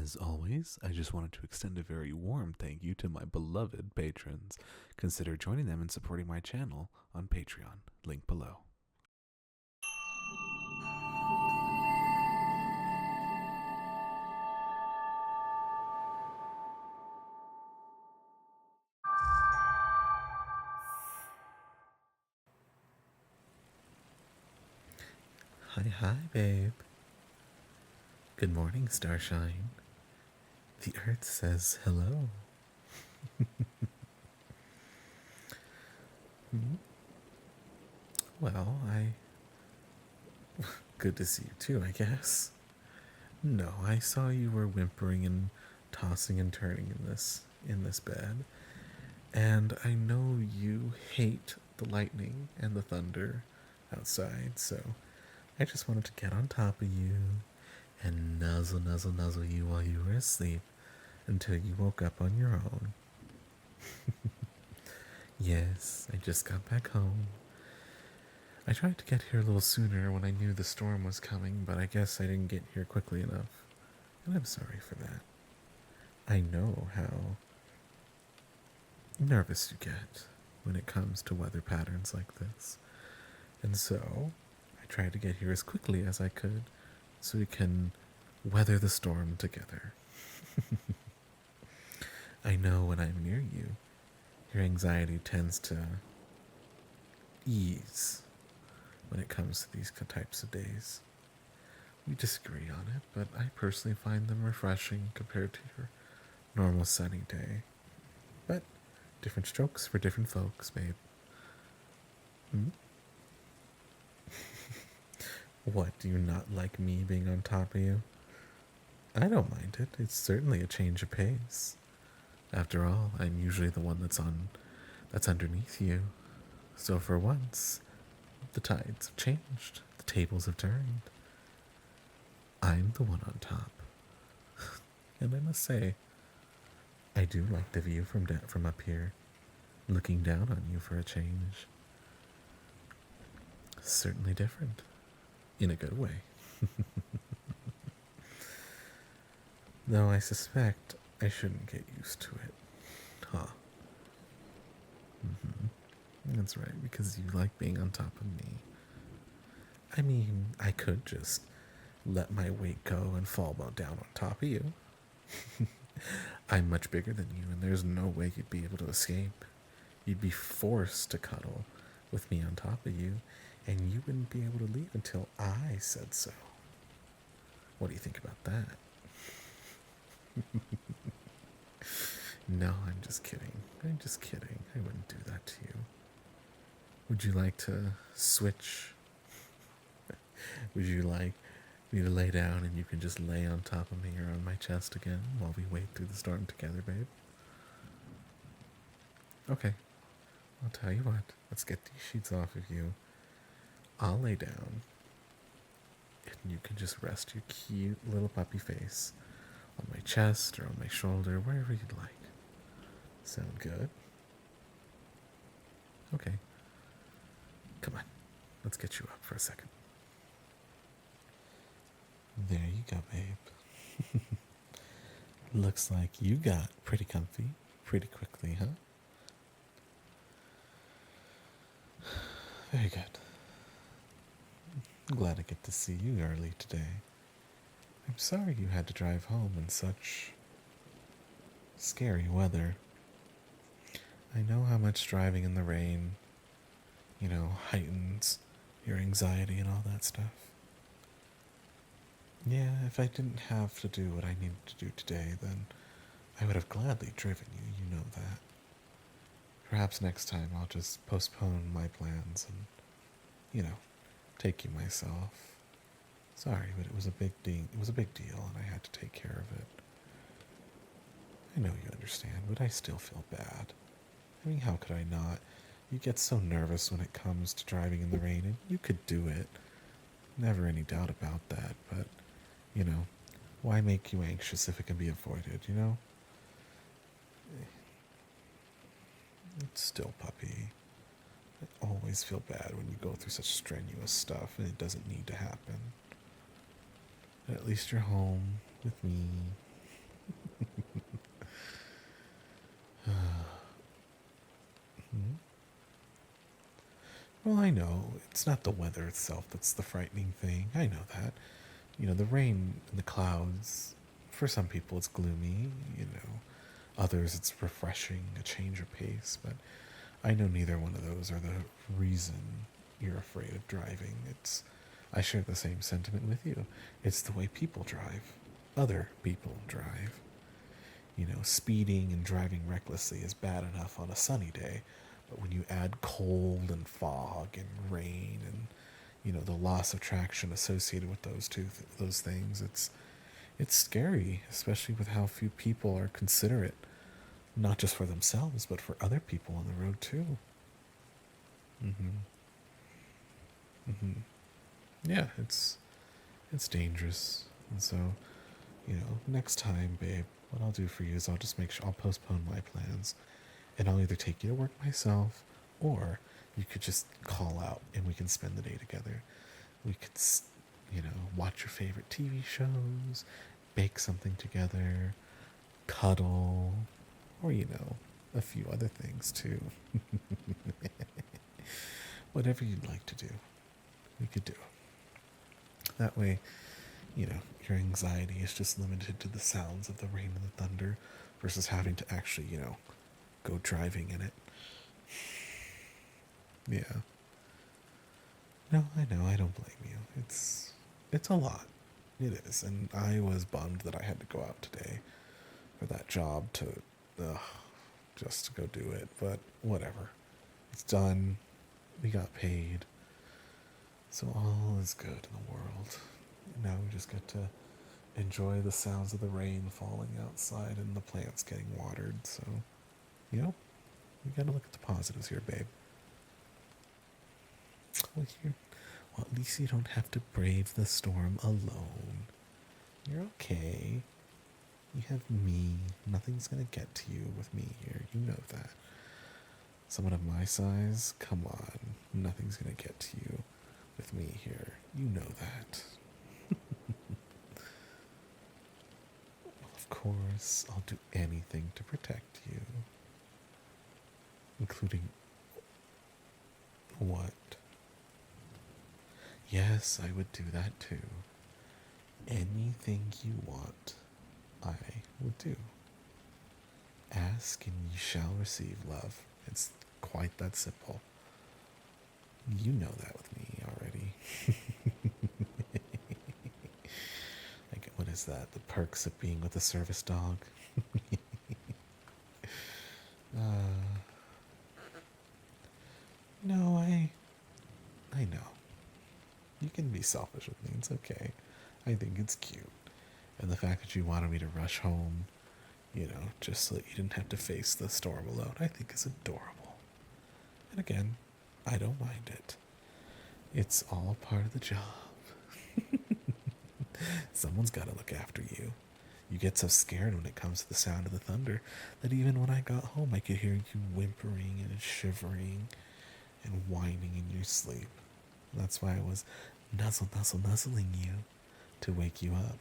As always, I just wanted to extend a very warm thank you to my beloved patrons. Consider joining them and supporting my channel on Patreon, link below. Hi, babe. Good morning, Starshine. The Earth says hello. Well, good to see you too, I guess. No, I saw you were whimpering and tossing and turning in this bed. And I know you hate the lightning and the thunder outside, so I just wanted to get on top of you and nuzzle you while you were asleep until you woke up on your own. Yes, I just got back home. I tried to get here a little sooner when I knew the storm was coming, but I guess I didn't get here quickly enough. And I'm sorry for that. I know how nervous you get when it comes to weather patterns like this. And so, I tried to get here as quickly as I could so we can weather the storm together. I know when I'm near you, your anxiety tends to ease when it comes to these types of days. We disagree on it, but I personally find them refreshing compared to your normal sunny day. But different strokes for different folks, babe. Hmm? What, do you not like me being on top of you? I don't mind it. It's certainly a change of pace. After all, I'm usually the one that's underneath you. So for once, the tides have changed. The tables have turned. I'm the one on top. And I must say, I do like the view from up here, looking down on you for a change. Certainly different. In a good way. Though I suspect I shouldn't get used to it. Huh. That's right, because you like being on top of me. I mean, I could just let my weight go and fall down on top of you. I'm much bigger than you, and there's no way you'd be able to escape. You'd be forced to cuddle with me on top of you, and you wouldn't be able to leave until I said so. What do you think about that? No, I'm just kidding. I'm just kidding. I wouldn't do that to you. Would you like to switch? Would you like me to lay down and you can just lay on top of me or on my chest again while we wade through the storm together, babe? Okay, I'll tell you what. Let's get these sheets off of you. I'll lay down and you can just rest your cute little puppy face on my chest or on my shoulder, wherever you'd like. Sound good? Okay. Come on. Let's get you up for a second. There you go, babe. Looks like you got pretty comfy pretty quickly, huh? Very good. I'm glad I get to see you early today. I'm sorry you had to drive home in such scary weather. I know how much driving in the rain, heightens your anxiety and all that stuff. Yeah, if I didn't have to do what I needed to do today, then I would have gladly driven you, you know that. Perhaps next time I'll just postpone my plans and, take you myself. Sorry, but it was a big deal. It was a big deal, and I had to take care of it. I know you understand, but I still feel bad. I mean, how could I not? You get so nervous when it comes to driving in the rain, and you could do it. Never any doubt about that, but, why make you anxious if it can be avoided, It's still, puppy. I always feel bad when you go through such strenuous stuff, and it doesn't need to happen. But at least you're home with me. Well, I know it's not the weather itself that's the frightening thing. I know that. The rain and the clouds, for some people it's gloomy, others it's refreshing, a change of pace, but I know neither one of those are the reason you're afraid of driving. I share the same sentiment with you. It's the way people drive. Other people drive. Speeding and driving recklessly is bad enough on a sunny day, but when you add cold and fog and rain and the loss of traction associated with those things, it's scary, especially with how few people are considerate, not just for themselves but for other people on the road too. Mhm. Mhm. Yeah, it's dangerous. And so, next time, babe, what I'll do for you is I'll just make sure I'll postpone my plans and I'll either take you to work myself or you could just call out and we can spend the day together. We could, watch your favorite TV shows, bake something together, cuddle, or, a few other things too. Whatever you'd like to do, we could do. That way, your anxiety is just limited to the sounds of the rain and the thunder versus having to actually, go driving in it. Yeah. No, I know, I don't blame you. It's a lot. It is, and I was bummed that I had to go out today for that job ugh, just to go do it, but whatever. It's done. We got paid. So all is good in the world. Now we just get to enjoy the sounds of the rain falling outside and the plants getting watered. So, we gotta look at the positives here, babe. Well, at least you don't have to brave the storm alone. You're okay. You have me. Nothing's gonna get to you with me here. You know that. Someone of my size? Come on. Nothing's gonna get to you with me here. You know that. Of course, I'll do anything to protect you. Including what? Yes, I would do that too. Anything you want, I would do. Ask and you shall receive, love. It's quite that simple. You know that with me already. Like, what is that? The perks of being with a service dog? uh, no, I know. You can be selfish with me. It's okay. I think it's cute. And the fact that you wanted me to rush home, just so that you didn't have to face the storm alone, I think is adorable. And again, I don't mind it. It's all part of the job. Someone's got to look after you. You get so scared when it comes to the sound of the thunder that even when I got home, I could hear you whimpering and shivering and whining in your sleep. That's why I was nuzzling you to wake you up.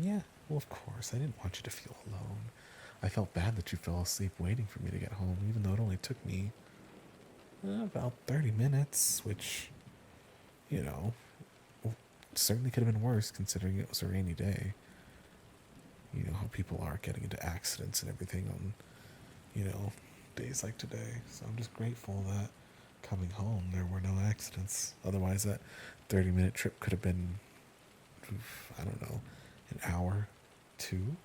Yeah, well, of course. I didn't want you to feel alone. I felt bad that you fell asleep waiting for me to get home, even though it only took me about 30 minutes, which, you know, certainly could have been worse considering it was a rainy day. You know how people are getting into accidents and everything on, days like today. So I'm just grateful that coming home there were no accidents. Otherwise, that 30-minute trip could have been, I don't know, an hour, two.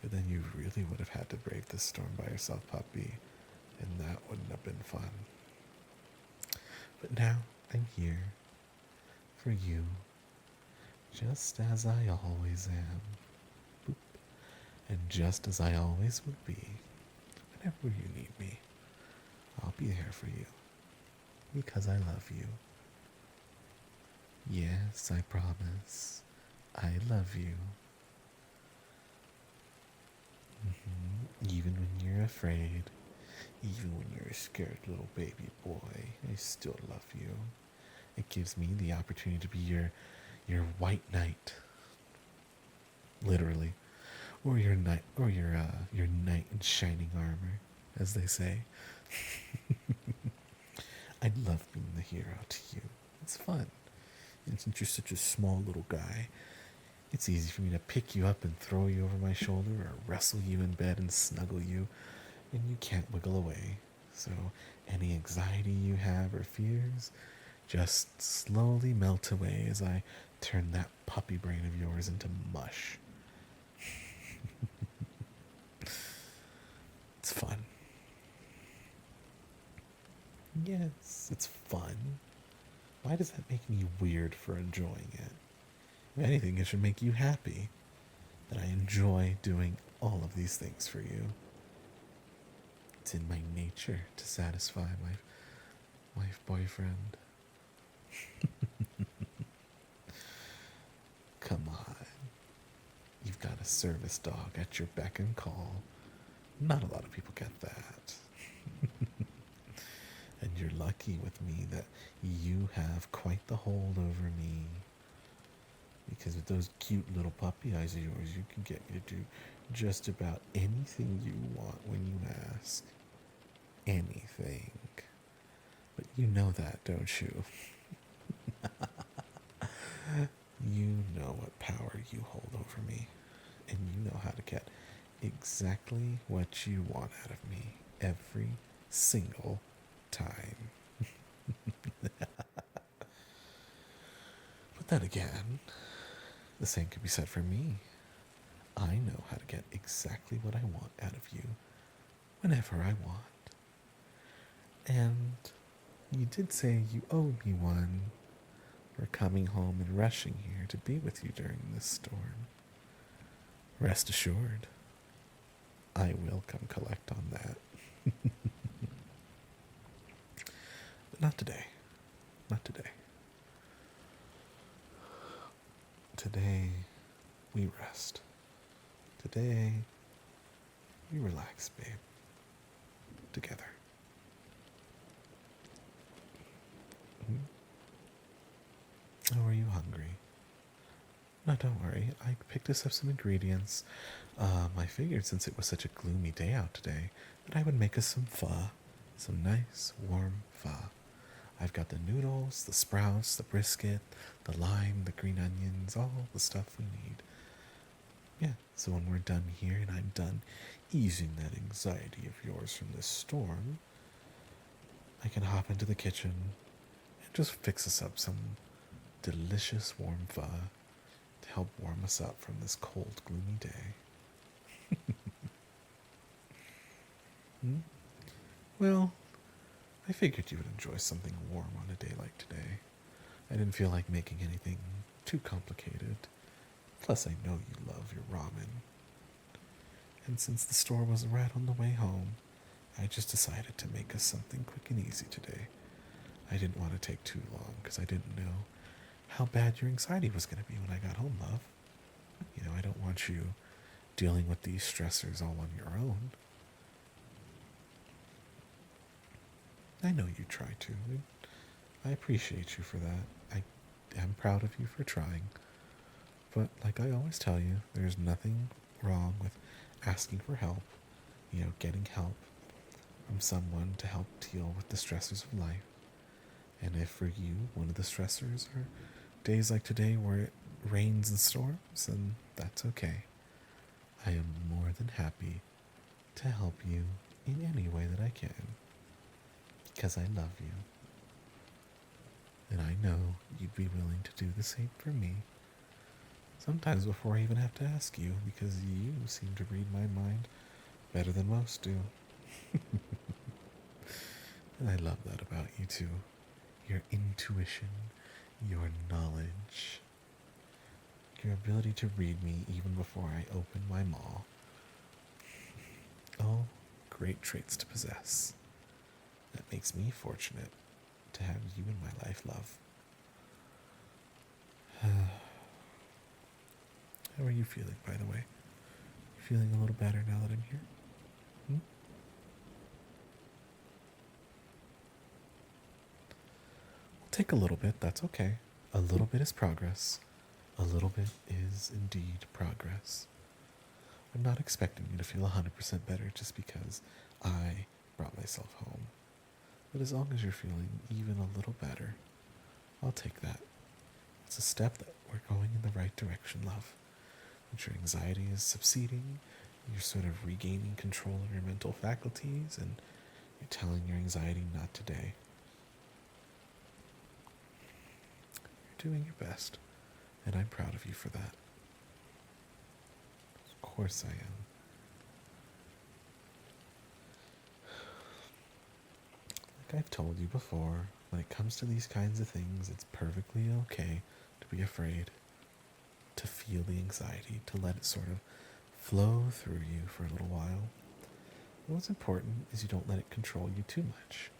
But then you really would have had to brave this storm by yourself, puppy. And that wouldn't have been fun. But now I'm here for you, just as I always am. Boop. And just as I always will be. Whenever you need me, I'll be there for you. Because I love you. Yes, I promise. I love you. Even when you're afraid, even when you're a scared little baby boy, I still love you. It gives me the opportunity to be your white knight, literally, or your knight in shining armor, as they say. I love being the hero to you. It's fun. And since you're such a small little guy, it's easy for me to pick you up and throw you over my shoulder or wrestle you in bed and snuggle you, and you can't wiggle away. So any anxiety you have or fears just slowly melt away as I turn that puppy brain of yours into mush. It's fun. Yes, it's fun. Why does that make me weird for enjoying it? If anything, it should make you happy that I enjoy doing all of these things for you. It's in my nature to satisfy my wife boyfriend. Come on. You've got a service dog at your beck and call. Not a lot of people get that. And you're lucky with me that you have quite the hold over me. Because with those cute little puppy eyes of yours, you can get me to do just about anything you want when you ask. Anything. But you know that, don't you? You know what power you hold over me. And you know how to get exactly what you want out of me every single time. But then again, the same could be said for me. I know how to get exactly what I want out of you whenever I want. And you did say you owe me one for coming home and rushing here to be with you during this storm. Rest assured, I will come collect on that. But not today. Not today. Today, we rest. Today, we relax, babe. Together. Oh, are you hungry? No, don't worry. I picked us up some ingredients. I figured since it was such a gloomy day out today that I would make us some pho. Some nice, warm pho. I've got the noodles, the sprouts, the brisket, the lime, the green onions, all the stuff we need. Yeah, so when we're done here and I'm done easing that anxiety of yours from this storm, I can hop into the kitchen and just fix us up some delicious warm pho to help warm us up from this cold, gloomy day. Well, I figured you would enjoy something warm on a day like today. I didn't feel like making anything too complicated. Plus, I know you love your ramen. And since the store was right on the way home, I just decided to make us something quick and easy today. I didn't want to take too long because I didn't know how bad your anxiety was going to be when I got home, love. You know, I don't want you dealing with these stressors all on your own. I know you try to. I appreciate you for that. I am proud of you for trying. But like I always tell you, there's nothing wrong with asking for help, getting help from someone to help deal with the stressors of life. And if for you, one of the stressors are days like today where it rains and storms, then that's okay. I am more than happy to help you in any way that I can. Because I love you. And I know you'd be willing to do the same for me. Sometimes before I even have to ask you, because you seem to read my mind better than most do. And I love that about you too. Your intuition, your knowledge, your ability to read me even before I open my maw. All great traits to possess. That makes me fortunate to have you in my life, love. How are you feeling, by the way? You feeling a little better now that I'm here? We'll take a little bit, that's okay. A little bit is progress. A little bit is indeed progress. I'm not expecting you to feel 100% better just because I brought myself home. But as long as you're feeling even a little better, I'll take that. It's a step that we're going in the right direction, love. That your anxiety is subsiding, you're sort of regaining control of your mental faculties, and you're telling your anxiety not today. You're doing your best, and I'm proud of you for that. Of course I am. Like I've told you before, when it comes to these kinds of things, it's perfectly okay to be afraid, to feel the anxiety, to let it sort of flow through you for a little while. But what's important is you don't let it control you too much.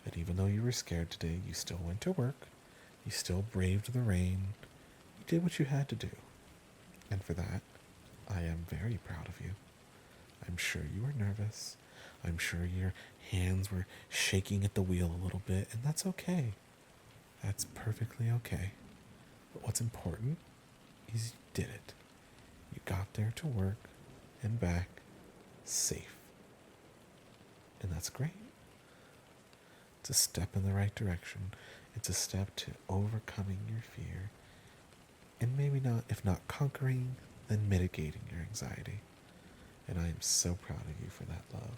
That even though you were scared today, you still went to work, you still braved the rain, you did what you had to do. And for that, I am very proud of you. I'm sure you were nervous. I'm sure your hands were shaking at the wheel a little bit, and that's okay. That's perfectly okay. But what's important is you did it. You got there to work and back safe. And that's great. It's a step in the right direction. It's a step to overcoming your fear. And maybe not, if not conquering, then mitigating your anxiety. And I am so proud of you for that, love.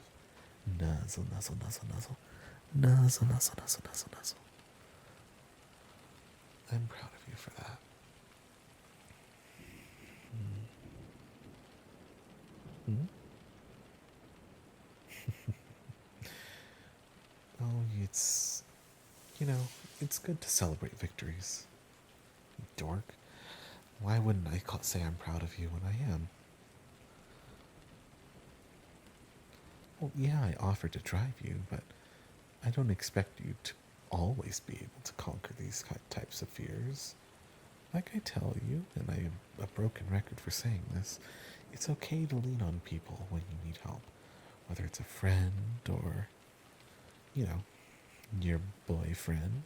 Nuzzle, nuzzle, nuzzle, nuzzle. Nuzzle, nuzzle, nuzzle, nuzzle, nuzzle. I'm proud of you for that. Hmm? Oh, it's good to celebrate victories. Dork. Why wouldn't I say I'm proud of you when I am? Well, yeah, I offered to drive you, but I don't expect you to always be able to conquer these types of fears. Like I tell you, and I am a broken record for saying this, it's okay to lean on people when you need help. Whether it's a friend or, you know, your boyfriend,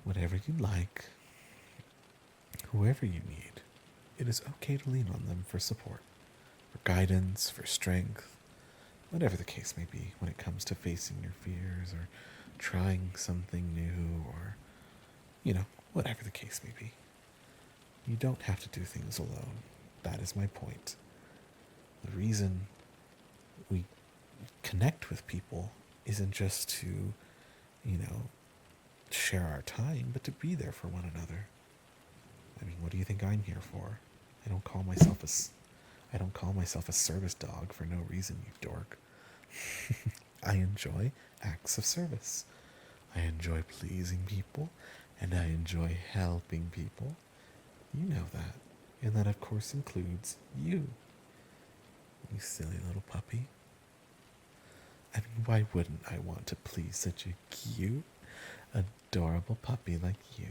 whatever you like, whoever you need, it is okay to lean on them for support, for guidance, for strength, whatever the case may be when it comes to facing your fears or trying something new or, whatever the case may be. You don't have to do things alone. That is my point. The reason we connect with people isn't just to, share our time, but to be there for one another. I mean, what do you think I'm here for? I don't call myself a service dog for no reason, you dork. I enjoy acts of service. I enjoy pleasing people, and I enjoy helping people. You know that. And that, of course, includes you. You silly little puppy. I mean, why wouldn't I want to please such a cute, adorable puppy like you?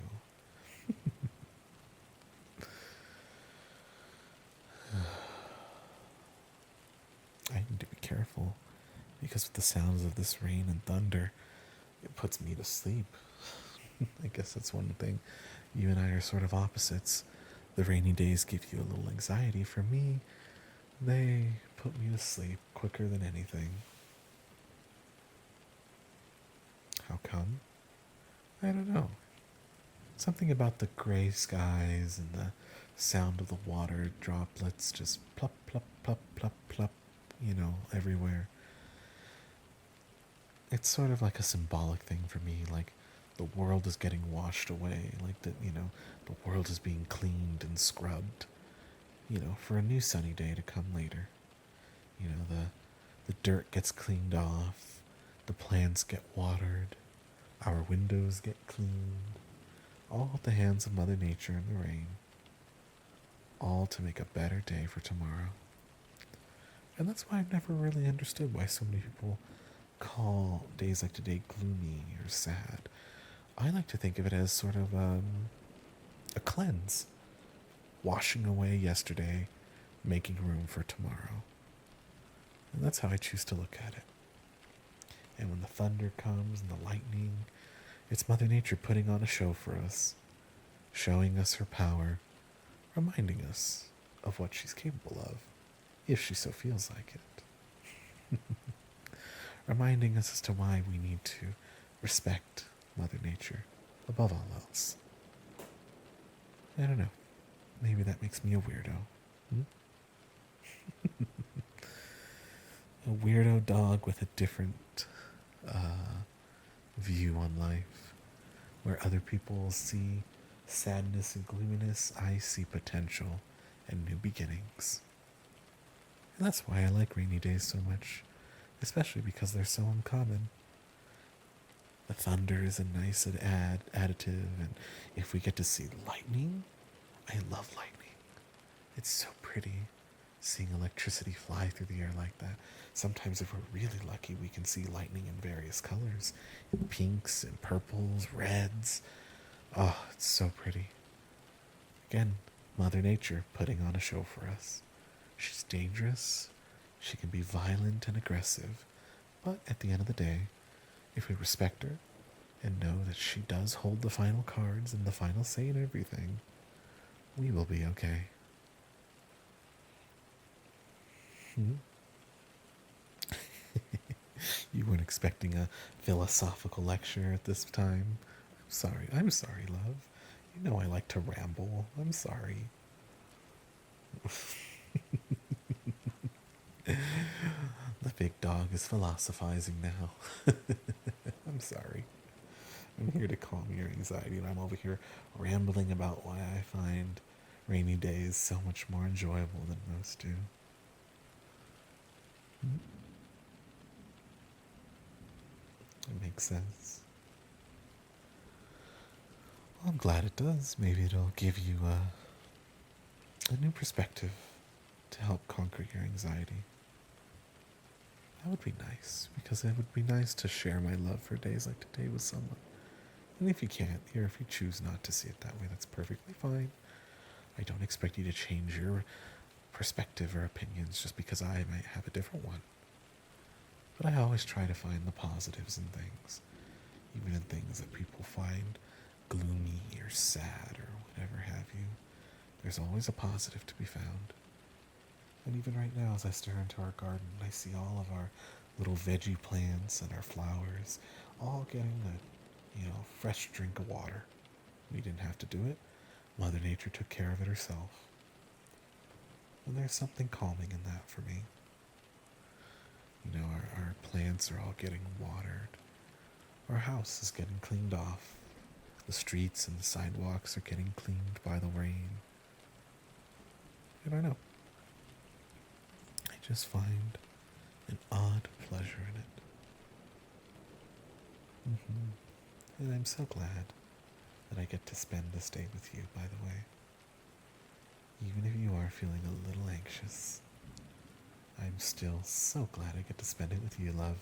I need to be careful, because with the sounds of this rain and thunder, it puts me to sleep. I guess that's one thing. You and I are sort of opposites. The rainy days give you a little anxiety. For me, they put me to sleep quicker than anything. How come? I don't know. Something about the gray skies and the sound of the water droplets just plop, plop, plop, plop, plop, everywhere. It's sort of like a symbolic thing for me, like the world is getting washed away, like the world is being cleaned and scrubbed, for a new sunny day to come later. The dirt gets cleaned off, the plants get watered, our windows get cleaned, all at the hands of Mother Nature and the rain, all to make a better day for tomorrow. And that's why I've never really understood why so many people call days like today gloomy or sad. I like to think of it as sort of a cleanse, washing away yesterday, making room for tomorrow. And that's how I choose to look at it. And when the thunder comes and the lightning, it's Mother Nature putting on a show for us, showing us her power, reminding us of what she's capable of, if she so feels like it. reminding us as to why we need to respect Mother Nature above all else. I don't know. Maybe that makes me a weirdo. Hmm? A weirdo dog with a different view on life. Where other people see sadness and gloominess, I see potential and new beginnings. And that's why I like rainy days so much, especially because they're so uncommon. The thunder is a nice additive, and if we get to see lightning, I love lightning. It's so pretty seeing electricity fly through the air like that. Sometimes, if we're really lucky, we can see lightning in various colors, in pinks and purples, reds. Oh, it's so pretty. Again, Mother Nature putting on a show for us. She's dangerous, she can be violent and aggressive, but at the end of the day, if we respect her and know that she does hold the final cards and the final say in everything, we will be okay. Hmm? You weren't expecting a philosophical lecture at this time. I'm sorry, love. You know I like to ramble. I'm sorry. The big dog is philosophizing now. I'm sorry. I'm here to calm your anxiety, and I'm over here rambling about why I find rainy days so much more enjoyable than most do. It makes sense. Well, I'm glad it does. Maybe it'll give you a new perspective to help conquer your anxiety. That would be nice, because it would be nice to share my love for days like today with someone. And if you can't, or if you choose not to see it that way, that's perfectly fine. I don't expect you to change your perspective or opinions just because I might have a different one. But I always try to find the positives in things, even in things that people find gloomy or sad or whatever have you. There's always a positive to be found. And even right now, as I stare into our garden, I see all of our little veggie plants and our flowers all getting a fresh drink of water. We didn't have to do it. Mother Nature took care of it herself. And there's something calming in that for me. Our plants are all getting watered. Our house is getting cleaned off. The streets and the sidewalks are getting cleaned by the rain. I don't know. I just find an odd pleasure in it. And I'm so glad that I get to spend this day with you, by the way. Even if you are feeling a little anxious, I'm still so glad I get to spend it with you, love.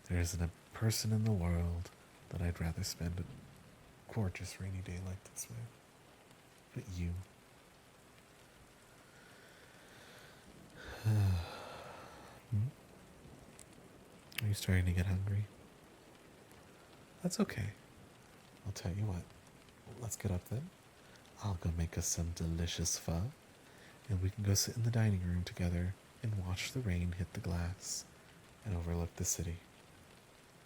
There isn't a person in the world that I'd rather spend a gorgeous rainy day like this with. But you. Are you starting to get hungry? That's okay. I'll tell you what. Let's get up then. I'll go make us some delicious pho, and we can go sit in the dining room together and watch the rain hit the glass and overlook the city.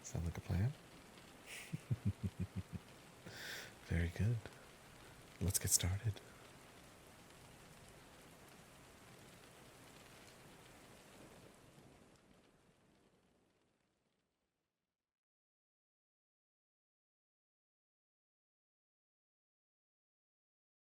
Sound like a plan? Very good. Let's get started.